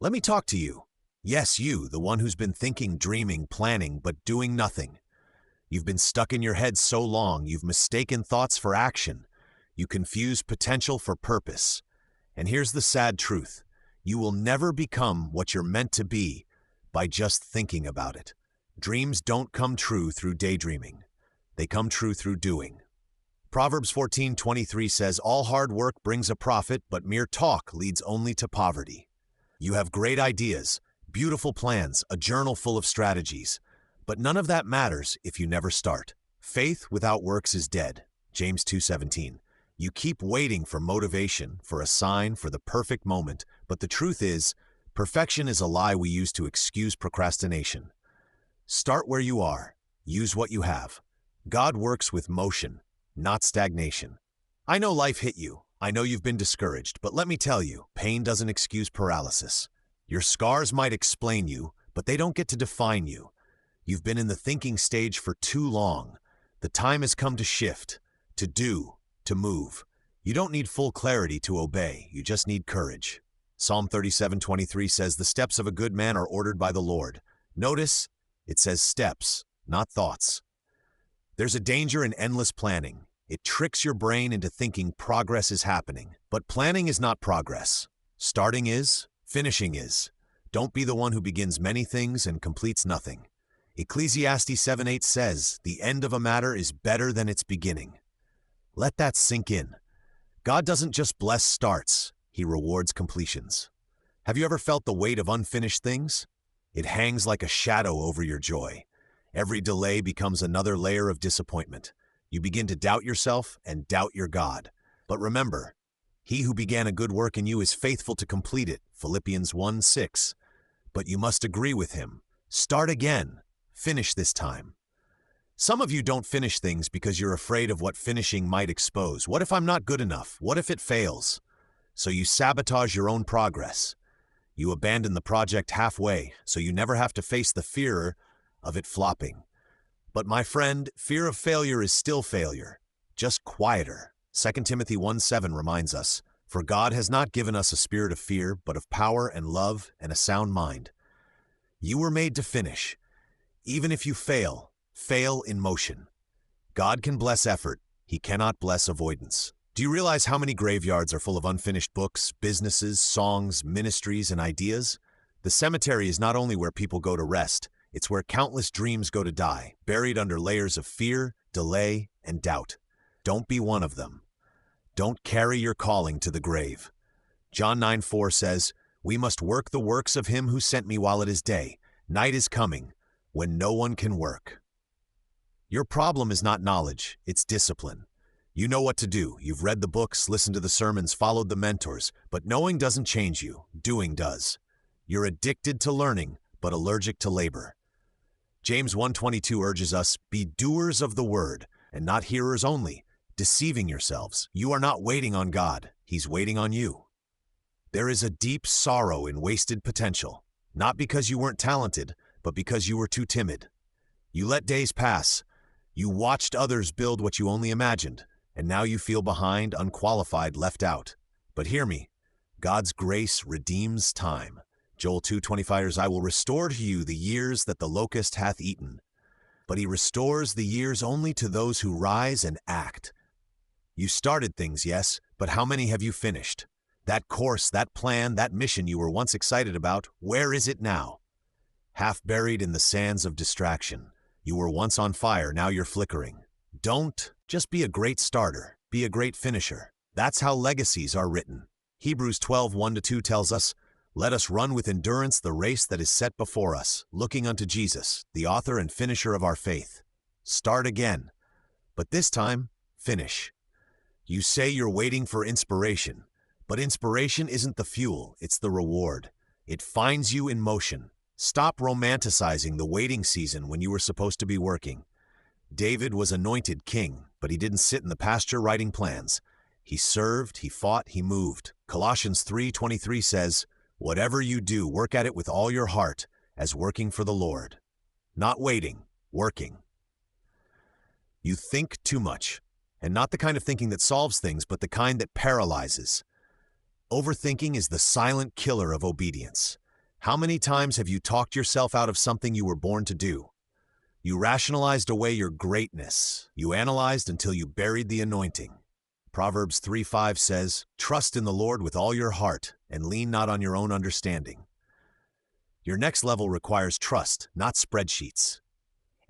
Let me talk to you. Yes, you, the one who's been thinking, dreaming, planning, but doing nothing. You've been stuck in your head so long, you've mistaken thoughts for action. You confuse potential for purpose. And here's the sad truth. You will never become what you're meant to be by just thinking about it. Dreams don't come true through daydreaming. They come true through doing. Proverbs 14:23 says, "All hard work brings a profit, but mere talk leads only to poverty." You have great ideas, beautiful plans, a journal full of strategies, but none of that matters if you never start. Faith without works is dead. James 2:17. You keep waiting for motivation, for a sign, for the perfect moment, but the truth is, perfection is a lie we use to excuse procrastination. Start where you are. Use what you have. God works with motion, not stagnation. I know life hit you. I know you've been discouraged, but let me tell you, pain doesn't excuse paralysis. Your scars might explain you, but they don't get to define you. You've been in the thinking stage for too long. The time has come to shift, to do, to move. You don't need full clarity to obey. You just need courage. Psalm 37:23 says, "The steps of a good man are ordered by the Lord." Notice, it says steps, not thoughts. There's a danger in endless planning. It tricks your brain into thinking progress is happening. But planning is not progress. Starting is, finishing is. Don't be the one who begins many things and completes nothing. Ecclesiastes 7:8 says, "The end of a matter is better than its beginning." Let that sink in. God doesn't just bless starts, He rewards completions. Have you ever felt the weight of unfinished things? It hangs like a shadow over your joy. Every delay becomes another layer of disappointment. You begin to doubt yourself and doubt your God. But remember, He who began a good work in you is faithful to complete it, Philippians 1:6. But you must agree with Him. Start again. Finish this time. Some of you don't finish things because you're afraid of what finishing might expose. What if I'm not good enough? What if it fails? So you sabotage your own progress. You abandon the project halfway, so you never have to face the fear of it flopping. But my friend, fear of failure is still failure, just quieter. 2 Timothy 1:7 reminds us, "For God has not given us a spirit of fear, but of power and love and a sound mind." You were made to finish. Even if you fail, fail in motion. God can bless effort. He cannot bless avoidance. Do you realize how many graveyards are full of unfinished books, businesses, songs, ministries, and ideas? The cemetery is not only where people go to rest, it's where countless dreams go to die, buried under layers of fear, delay, and doubt. Don't be one of them. Don't carry your calling to the grave. John 9:4 says, "We must work the works of Him who sent me while it is day. Night is coming, when no one can work." Your problem is not knowledge, it's discipline. You know what to do. You've read the books, listened to the sermons, followed the mentors, but knowing doesn't change you. Doing does. You're addicted to learning, but allergic to labor. James 1:22 urges us, "Be doers of the word, and not hearers only, deceiving yourselves. You are not waiting on God. He's waiting on you." There is a deep sorrow in wasted potential, not because you weren't talented, but because you were too timid. You let days pass. You watched others build what you only imagined, and now you feel behind, unqualified, left out. But hear me, God's grace redeems time. Joel 2:25 says, "I will restore to you the years that the locust hath eaten." But He restores the years only to those who rise and act. You started things, yes, but how many have you finished? That course, that plan, that mission you were once excited about, where is it now? Half buried in the sands of distraction. You were once on fire, now you're flickering. Don't just be a great starter, be a great finisher. That's how legacies are written. Hebrews 12:1-2 tells us, "Let us run with endurance the race that is set before us, looking unto Jesus, the author and finisher of our faith." Start again, but this time, finish. You say you're waiting for inspiration, but inspiration isn't the fuel, it's the reward. It finds you in motion. Stop romanticizing the waiting season when you were supposed to be working. David was anointed king, but he didn't sit in the pasture writing plans. He served, he fought, he moved. Colossians 3:23 says, "Whatever you do, work at it with all your heart, as working for the Lord." Not waiting, working. You think too much, and not the kind of thinking that solves things, but the kind that paralyzes. Overthinking is the silent killer of obedience. How many times have you talked yourself out of something you were born to do? You rationalized away your greatness. You analyzed until you buried the anointing. Proverbs 3:5 says, "Trust in the Lord with all your heart and lean not on your own understanding." Your next level requires trust, not spreadsheets.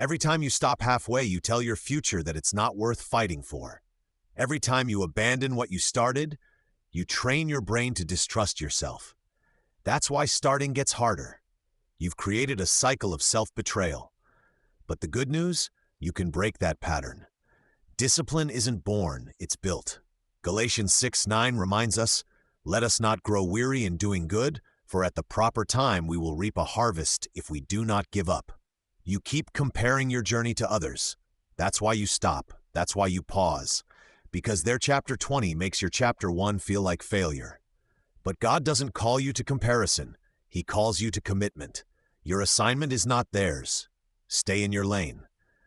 Every time you stop halfway, you tell your future that it's not worth fighting for. Every time you abandon what you started, you train your brain to distrust yourself. That's why starting gets harder. You've created a cycle of self-betrayal. But the good news? You can break that pattern. Discipline isn't born, it's built. Galatians 6:9 reminds us, "Let us not grow weary in doing good, for at the proper time we will reap a harvest if we do not give up." You keep comparing your journey to others. That's why you stop. That's why you pause. Because their chapter 20 makes your chapter 1 feel like failure. But God doesn't call you to comparison. He calls you to commitment. Your assignment is not theirs. Stay in your lane.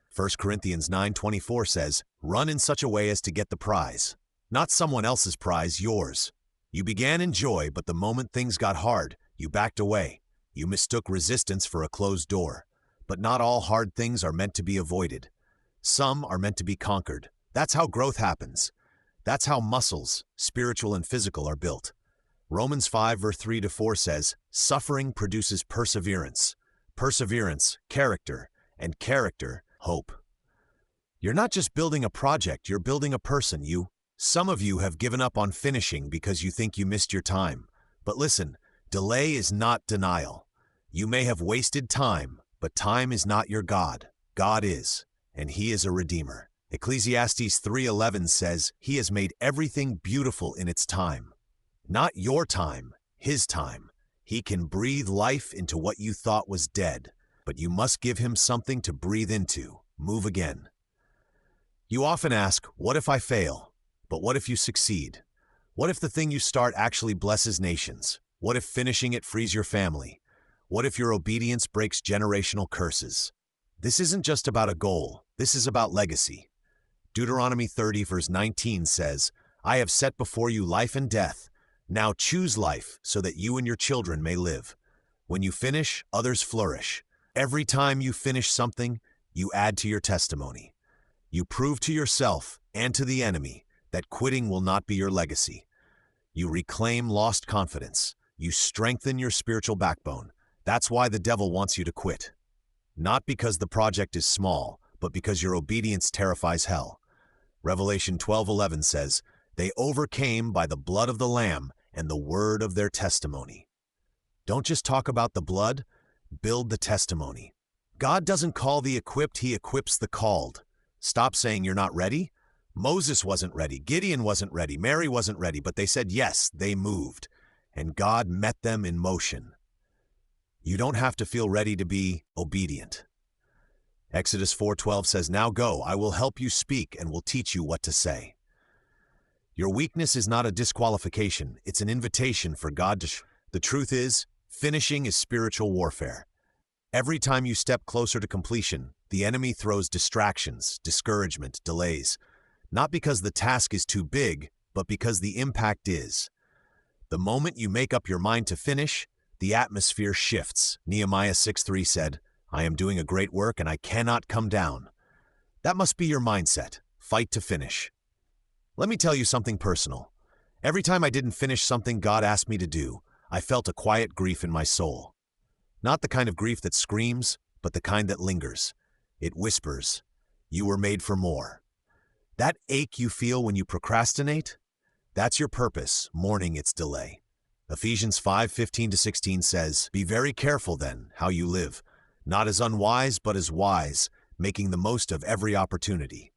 1 Corinthians 9:24 says, "Run in such a way as to get the prize." Not someone else's prize, yours. You began in joy, but the moment things got hard, you backed away. You mistook resistance for a closed door. But not all hard things are meant to be avoided. Some are meant to be conquered. That's how growth happens. That's how muscles, spiritual and physical, are built. Romans 5 verse 3-4 says, "Suffering produces perseverance. Perseverance, character, and character, hope." You're not just building a project, you're building a person. Some of you have given up on finishing because you think you missed your time. But listen, delay is not denial. You may have wasted time, but time is not your God. God is, and He is a redeemer. Ecclesiastes 3:11 says, "He has made everything beautiful in its time." Not your time, His time. He can breathe life into what you thought was dead, but you must give Him something to breathe into. Move again. You often ask, what if I fail? But what if you succeed? What if the thing you start actually blesses nations? What if finishing it frees your family? What if your obedience breaks generational curses? This isn't just about a goal. This is about legacy. Deuteronomy 30 verse 19 says, "I have set before you life and death. Now choose life so that you and your children may live." When you finish, others flourish. Every time you finish something, you add to your testimony. You prove to yourself and to the enemy that quitting will not be your legacy. You reclaim lost confidence. You strengthen your spiritual backbone. That's why the devil wants you to quit. Not because the project is small, but because your obedience terrifies hell. Revelation 12:11 says, "They overcame by the blood of the Lamb and the word of their testimony." Don't just talk about the blood, build the testimony. God doesn't call the equipped, He equips the called. Stop saying you're not ready. Moses wasn't ready, Gideon wasn't ready, Mary wasn't ready, but they said yes, they moved, and God met them in motion. You don't have to feel ready to be obedient. Exodus 4:12 says, "Now go, I will help you speak and will teach you what to say." Your weakness is not a disqualification, it's an invitation for God to The truth is, finishing is spiritual warfare. Every time you step closer to completion, the enemy throws distractions, discouragement, delays. Not because the task is too big, but because the impact is. The moment you make up your mind to finish, the atmosphere shifts. Nehemiah 6:3 said, "I am doing a great work and I cannot come down." That must be your mindset. Fight to finish. Let me tell you something personal. Every time I didn't finish something God asked me to do, I felt a quiet grief in my soul. Not the kind of grief that screams, but the kind that lingers. It whispers, "You were made for more." That ache you feel when you procrastinate, that's your purpose, mourning its delay. Ephesians 5:15-16 says, "Be very careful then how you live, not as unwise but as wise, making the most of every opportunity."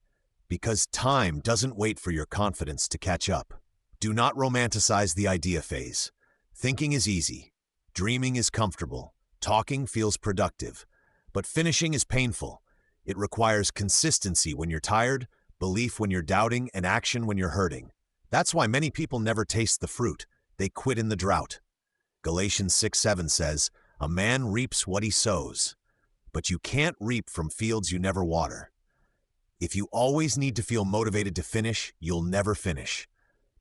Because time doesn't wait for your confidence to catch up. Do not romanticize the idea phase. Thinking is easy. Dreaming is comfortable. Talking feels productive. But finishing is painful. It requires consistency when you're tired, belief when you're doubting, and action when you're hurting. That's why many people never taste the fruit. They quit in the drought. Galatians 6:7 says, "A man reaps what he sows." But you can't reap from fields you never water. If you always need to feel motivated to finish, you'll never finish.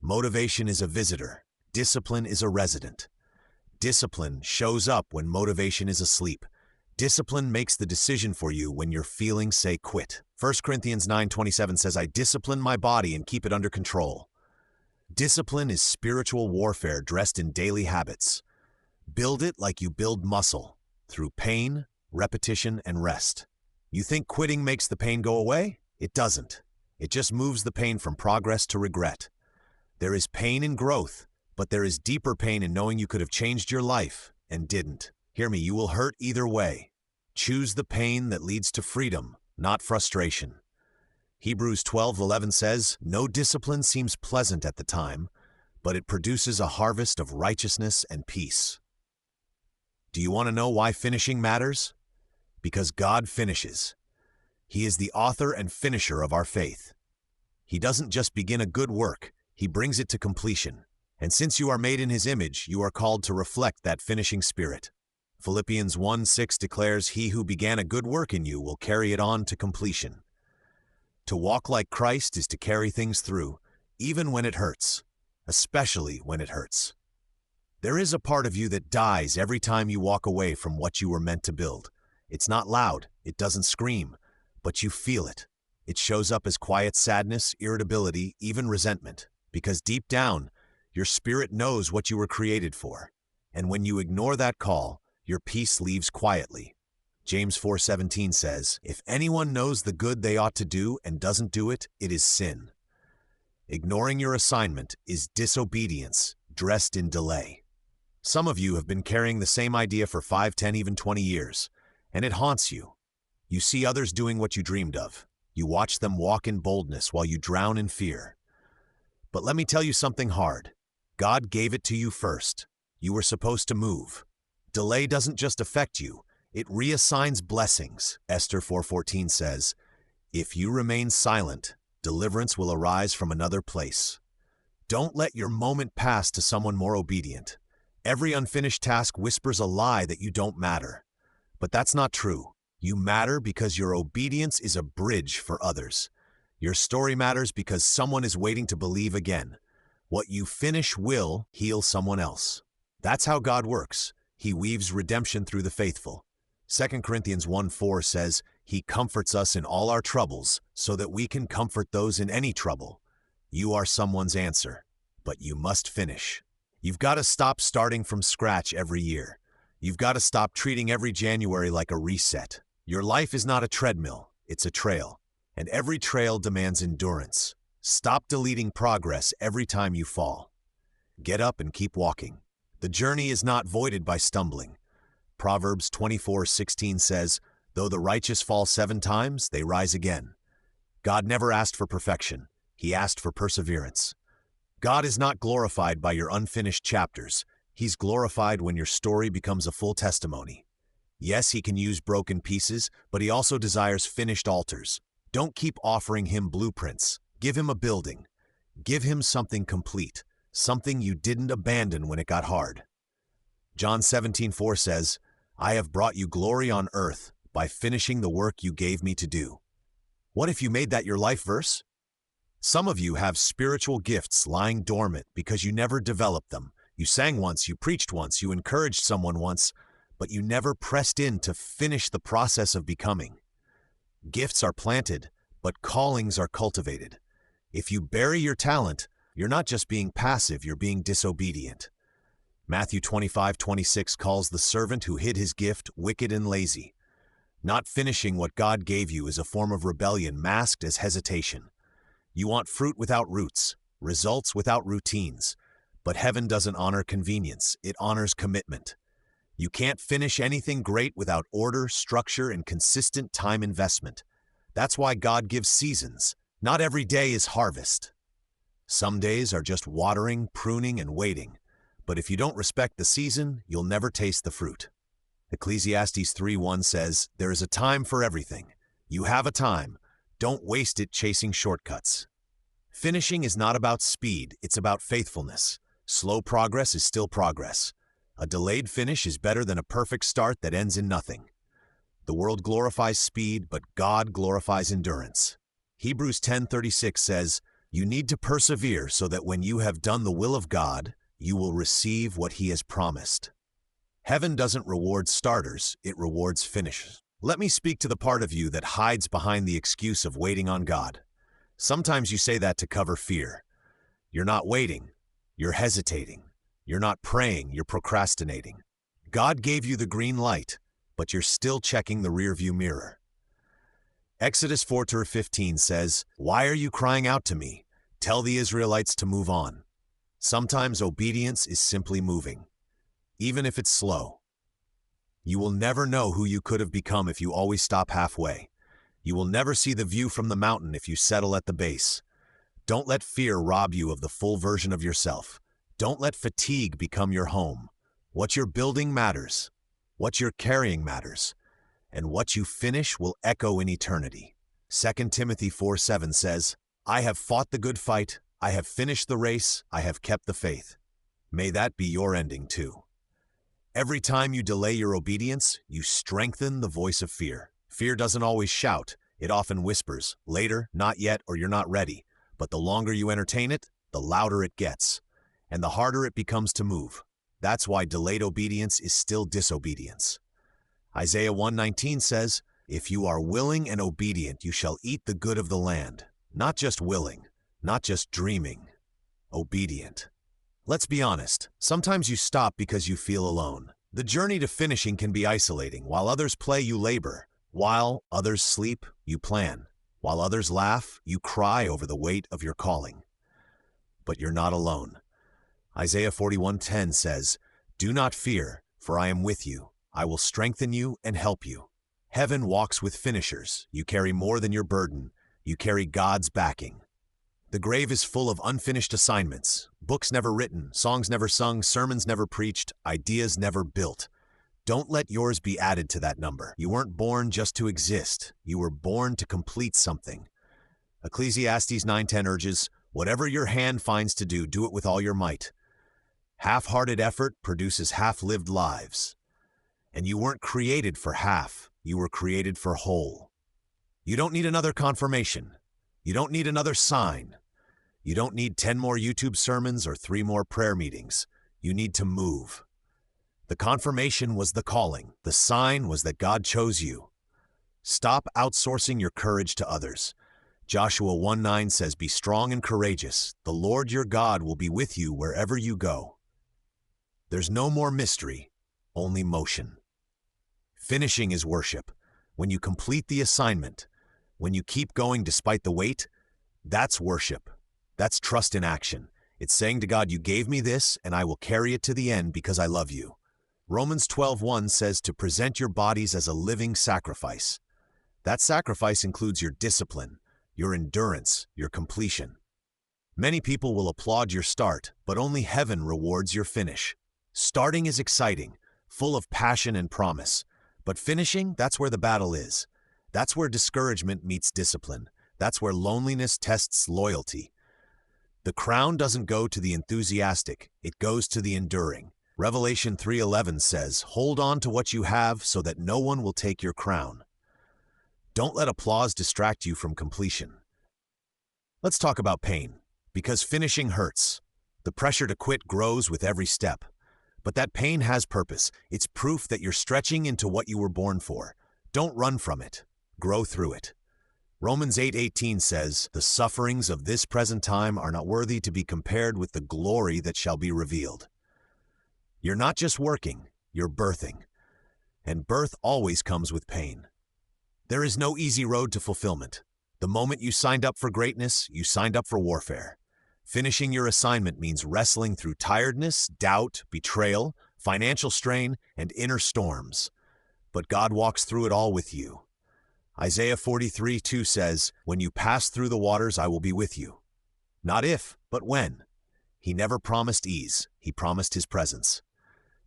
Motivation is a visitor. Discipline is a resident. discipline shows up when motivation is asleep. Discipline makes the decision for you when your feelings say quit. 1 Corinthians 9:27 says, I discipline my body and keep it under control. Discipline is spiritual warfare dressed in daily habits. Build it like you build muscle, through pain, repetition, and rest. You think quitting makes the pain go away? It doesn't. It just moves the pain from progress to regret. There is pain in growth, but there is deeper pain in knowing you could have changed your life and didn't. Hear me, you will hurt either way. Choose the pain that leads to freedom, not frustration. Hebrews 12:11 says, no discipline seems pleasant at the time, but it produces a harvest of righteousness and peace. Do you want to know why finishing matters? Because God finishes. He is the author and finisher of our faith. He doesn't just begin a good work, He brings it to completion. And since you are made in His image, you are called to reflect that finishing spirit. Philippians 1:6 declares, he who began a good work in you will carry it on to completion. To walk like Christ is to carry things through, even when it hurts, especially when it hurts. There is a part of you that dies every time you walk away from what you were meant to build. It's not loud, it doesn't scream, but you feel it. It shows up as quiet sadness, irritability, even resentment, because deep down, your spirit knows what you were created for. And when you ignore that call, your peace leaves quietly. James 4:17 says, if anyone knows the good they ought to do and doesn't do it, it is sin. Ignoring your assignment is disobedience dressed in delay. Some of you have been carrying the same idea for 5, 10, even 20 years, and it haunts you. You see others doing what you dreamed of. You watch them walk in boldness while you drown in fear. But let me tell you something hard. God gave it to you first. You were supposed to move. Delay doesn't just affect you, it reassigns blessings. Esther 4:14 says, if you remain silent, deliverance will arise from another place. Don't let your moment pass to someone more obedient. Every unfinished task whispers a lie that you don't matter. But that's not true. You matter because your obedience is a bridge for others. Your story matters because someone is waiting to believe again. What you finish will heal someone else. That's how God works. He weaves redemption through the faithful. 2 Corinthians 1:4 says, He comforts us in all our troubles so that we can comfort those in any trouble. You are someone's answer, but you must finish. You've got to stop starting from scratch every year. You've got to stop treating every January like a reset. Your life is not a treadmill, it's a trail. And every trail demands endurance. Stop deleting progress every time you fall. Get up and keep walking. The journey is not voided by stumbling. Proverbs 24:16 says, though the righteous fall 7 times, they rise again. God never asked for perfection. He asked for perseverance. God is not glorified by your unfinished chapters. He's glorified when your story becomes a full testimony. Yes, He can use broken pieces, but He also desires finished altars. Don't keep offering Him blueprints. Give Him a building. Give Him something complete, something you didn't abandon when it got hard. John 17:4 says, I have brought you glory on earth by finishing the work you gave me to do. What if you made that your life verse? Some of you have spiritual gifts lying dormant because you never developed them. You sang once, you preached once, you encouraged someone once, but you never pressed in to finish the process of becoming. Gifts are planted, but callings are cultivated. If you bury your talent, you're not just being passive, you're being disobedient. Matthew 25:26 calls the servant who hid his gift wicked and lazy. Not finishing what God gave you is a form of rebellion masked as hesitation. You want fruit without roots, results without routines. But heaven doesn't honor convenience, it honors commitment. You can't finish anything great without order, structure, and consistent time investment. That's why God gives seasons. Not every day is harvest. Some days are just watering, pruning, and waiting. But if you don't respect the season, you'll never taste the fruit. Ecclesiastes 3:1 says, there is a time for everything. You have a time. Don't waste it chasing shortcuts. Finishing is not about speed, it's about faithfulness. Slow progress is still progress. A delayed finish is better than a perfect start that ends in nothing. The world glorifies speed, but God glorifies endurance. Hebrews 10:36 says, you need to persevere so that when you have done the will of God, you will receive what He has promised. Heaven doesn't reward starters, it rewards finishers. Let me speak to the part of you that hides behind the excuse of waiting on God. Sometimes you say that to cover fear. You're not waiting, you're hesitating. You're not praying, you're procrastinating. God gave you the green light, but you're still checking the rearview mirror. Exodus 4:15 says, "Why are you crying out to me? Tell the Israelites to move on." Sometimes obedience is simply moving, even if it's slow. You will never know who you could have become if you always stop halfway. You will never see the view from the mountain if you settle at the base. Don't let fear rob you of the full version of yourself. Don't let fatigue become your home. What you're building matters. What you're carrying matters. And what you finish will echo in eternity. 2 Timothy 4:7 says, "I have fought the good fight. I have finished the race. I have kept the faith." May that be your ending too. Every time you delay your obedience, you strengthen the voice of fear. Fear doesn't always shout. It often whispers, later, not yet, or you're not ready. But the longer you entertain it, the louder it gets, and the harder it becomes to move. That's why delayed obedience is still disobedience. Isaiah 1:19 says, "If you are willing and obedient, you shall eat the good of the land." Not just willing, not just dreaming, obedient. Let's be honest, sometimes you stop because you feel alone. The journey to finishing can be isolating. While others play, you labor. While others sleep, you plan. While others laugh, you cry over the weight of your calling. But you're not alone. Isaiah 41:10 says, "Do not fear, for I am with you. I will strengthen you and help you." Heaven walks with finishers. You carry more than your burden. You carry God's backing. The grave is full of unfinished assignments, books never written, songs never sung, sermons never preached, ideas never built. Don't let yours be added to that number. You weren't born just to exist. You were born to complete something. Ecclesiastes 9:10 urges, "Whatever your hand finds to do, do it with all your might." Half-hearted effort produces half-lived lives. And you weren't created for half. You were created for whole. You don't need another confirmation. You don't need another sign. You don't need 10 more YouTube sermons or 3 more prayer meetings. You need to move. The confirmation was the calling. The sign was that God chose you. Stop outsourcing your courage to others. Joshua 1:9 says, "Be strong and courageous. The Lord your God will be with you wherever you go." There's no more mystery, only motion. Finishing is worship. When you complete the assignment, when you keep going despite the wait, that's worship. That's trust in action. It's saying to God, "You gave me this, and I will carry it to the end because I love you." Romans 12:1 says to present your bodies as a living sacrifice. That sacrifice includes your discipline, your endurance, your completion. Many people will applaud your start, but only heaven rewards your finish. Starting is exciting, full of passion and promise. But finishing, that's where the battle is. That's where discouragement meets discipline. That's where loneliness tests loyalty. The crown doesn't go to the enthusiastic, it goes to the enduring. Revelation 3:11 says, "Hold on to what you have so that no one will take your crown." Don't let applause distract you from completion. Let's talk about pain, because finishing hurts. The pressure to quit grows with every step. But that pain has purpose. It's proof that you're stretching into what you were born for. Don't run from it. Grow through it. Romans 8:18 says, "The sufferings of this present time are not worthy to be compared with the glory that shall be revealed." You're not just working, you're birthing. And birth always comes with pain. There is no easy road to fulfillment. The moment you signed up for greatness, you signed up for warfare. Finishing your assignment means wrestling through tiredness, doubt, betrayal, financial strain, and inner storms. But God walks through it all with you. Isaiah 43:2 says, "When you pass through the waters, I will be with you." Not if, but when. He never promised ease, he promised his presence.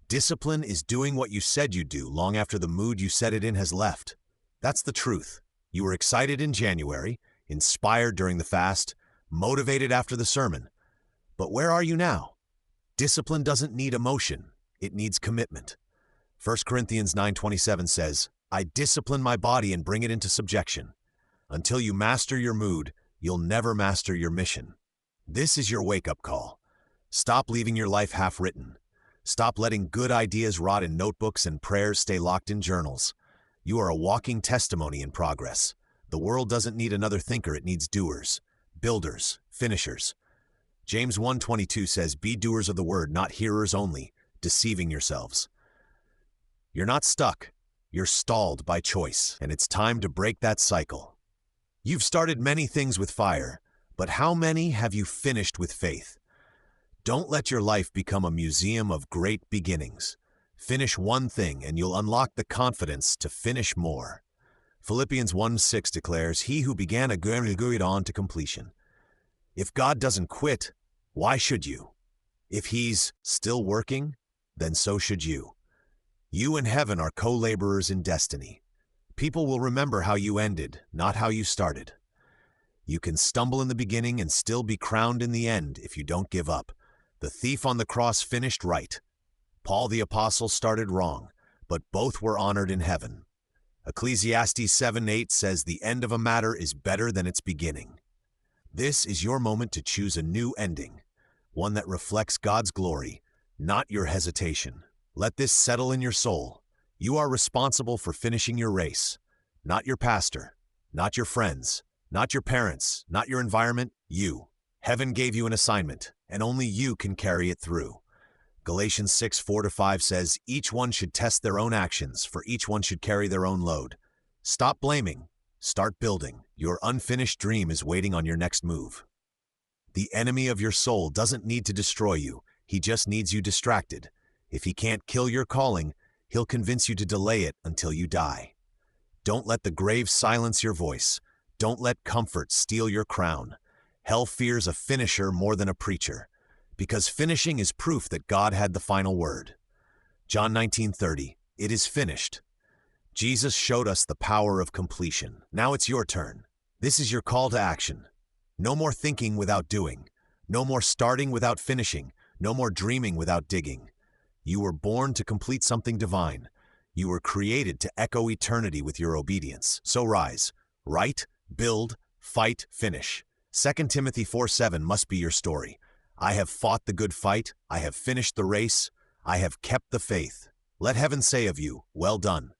Discipline is doing what you said you'd do long after the mood you set it in has left. That's the truth. You were excited in January, inspired during the fast, motivated after the sermon. But where are you now? Discipline doesn't need emotion, it needs commitment. 1 Corinthians 9:27 says, "I discipline my body and bring it into subjection." Until you master your mood, you'll never master your mission. This is your wake-up call. Stop leaving your life half-written. Stop letting good ideas rot in notebooks and prayers stay locked in journals. You are a walking testimony in progress. The world doesn't need another thinker, it needs doers, builders, finishers. James 1:22 says, "Be doers of the word, not hearers only, deceiving yourselves." You're not stuck. You're stalled by choice, and it's time to break that cycle. You've started many things with fire, but how many have you finished with faith? Don't let your life become a museum of great beginnings. Finish one thing and you'll unlock the confidence to finish more. Philippians 1:6 declares, "He who began a good work will carry it on to completion." If God doesn't quit, why should you? If He's still working, then so should you. You and heaven are co-laborers in destiny. People will remember how you ended, not how you started. You can stumble in the beginning and still be crowned in the end if you don't give up. The thief on the cross finished right. Paul the Apostle started wrong, but both were honored in heaven. Ecclesiastes 7:8 says, "The end of a matter is better than its beginning." This is your moment to choose a new ending, one that reflects God's glory, not your hesitation. Let this settle in your soul. You are responsible for finishing your race, not your pastor, not your friends, not your parents, not your environment, you. Heaven gave you an assignment, and only you can carry it through. Galatians 6:4-5 says, "Each one should test their own actions, for each one should carry their own load." Stop blaming. Start building. Your unfinished dream is waiting on your next move. The enemy of your soul doesn't need to destroy you. He just needs you distracted. If he can't kill your calling, he'll convince you to delay it until you die. Don't let the grave silence your voice. Don't let comfort steal your crown. Hell fears a finisher more than a preacher, because finishing is proof that God had the final word. John 19:30, "It is finished." Jesus showed us the power of completion. Now it's your turn. This is your call to action. No more thinking without doing. No more starting without finishing. No more dreaming without digging. You were born to complete something divine. You were created to echo eternity with your obedience. So rise, write, build, fight, finish. 2 Timothy 4:7 must be your story. I have fought the good fight. I have finished the race. I have kept the faith. Let heaven say of you, "Well done,